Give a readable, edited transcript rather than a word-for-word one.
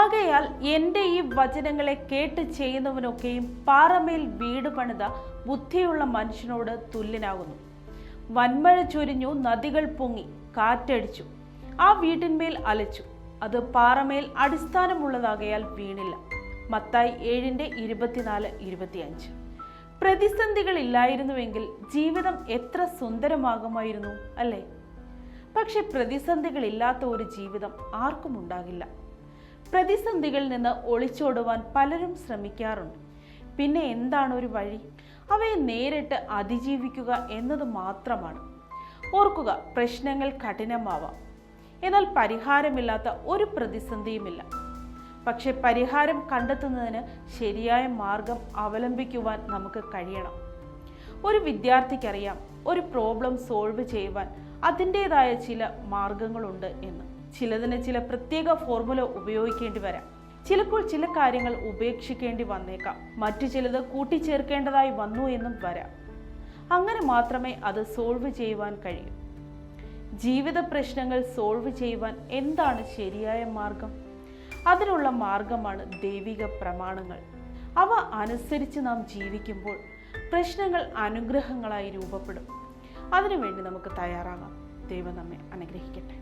ആകയാൽ എൻ്റെ ഈ വചനങ്ങളെ കേട്ട് ചെയ്യുന്നവനൊക്കെയും പാറമേൽ വീട് പണിത ബുദ്ധിയുള്ള മനുഷ്യനോട് തുല്യനാകുന്നു. വൻമഴ ചൊരിഞ്ഞു, നദികൾ പൊങ്ങി, കാറ്റടിച്ചു, ആ വീട്ടിന്മേൽ അലച്ചു. അത് പാറമേൽ അടിസ്ഥാനമുള്ളതാകയാൽ വീണില്ല. മത്തായി 7:24-25. പ്രതിസന്ധികൾ ഇല്ലായിരുന്നുവെങ്കിൽ ജീവിതം എത്ര സുന്ദരമാകുമായിരുന്നു അല്ലേ? പക്ഷെ പ്രതിസന്ധികൾ ഇല്ലാത്ത ഒരു ജീവിതം ആർക്കും ഉണ്ടാകില്ല. പ്രതിസന്ധികളിൽ നിന്ന് ഒളിച്ചോടുവാൻ പലരും ശ്രമിക്കാറുണ്ട്. പിന്നെ എന്താണ് ഒരു വഴി? അവയെ നേരിട്ട് അതിജീവിക്കുക എന്നത് മാത്രമാണ്. ഓർക്കുക, പ്രശ്നങ്ങൾ കഠിനമാവാം, എന്നാൽ പരിഹാരമില്ലാത്ത ഒരു പ്രതിസന്ധിയുമില്ല. പക്ഷെ പരിഹാരം കണ്ടെത്തുന്നതിന് ശരിയായ മാർഗം അവലംബിക്കുവാൻ നമുക്ക് കഴിയണം. ഒരു വിദ്യാർത്ഥിക്കറിയാം ഒരു പ്രോബ്ലം സോൾവ് ചെയ്യുവാൻ അതിൻ്റെതായ ചില മാർഗങ്ങളുണ്ട് എന്ന്. ചിലതിന് ചില പ്രത്യേക ഫോർമുല ഉപയോഗിക്കേണ്ടി വരാം. ചിലപ്പോൾ ചില കാര്യങ്ങൾ ഉപേക്ഷിക്കേണ്ടി വന്നേക്കാം. മറ്റു ചിലത് കൂട്ടിച്ചേർക്കേണ്ടതായി വന്നു എന്നും വരാം. അങ്ങനെ മാത്രമേ അത് സോൾവ് ചെയ്യുവാൻ കഴിയൂ. ജീവിത പ്രശ്നങ്ങൾ സോൾവ് ചെയ്യുവാൻ എന്താണ് ശരിയായ മാർഗം? അതിനുള്ള മാർഗമാണ് ദൈവിക പ്രമാണങ്ങൾ. അവ അനുസരിച്ച് നാം ജീവിക്കുമ്പോൾ പ്രശ്നങ്ങൾ അനുഗ്രഹങ്ങളായി രൂപപ്പെടും. അതിനുവേണ്ടി നമുക്ക് തയ്യാറാകാം. ദൈവം നമ്മെ അനുഗ്രഹിക്കട്ടെ.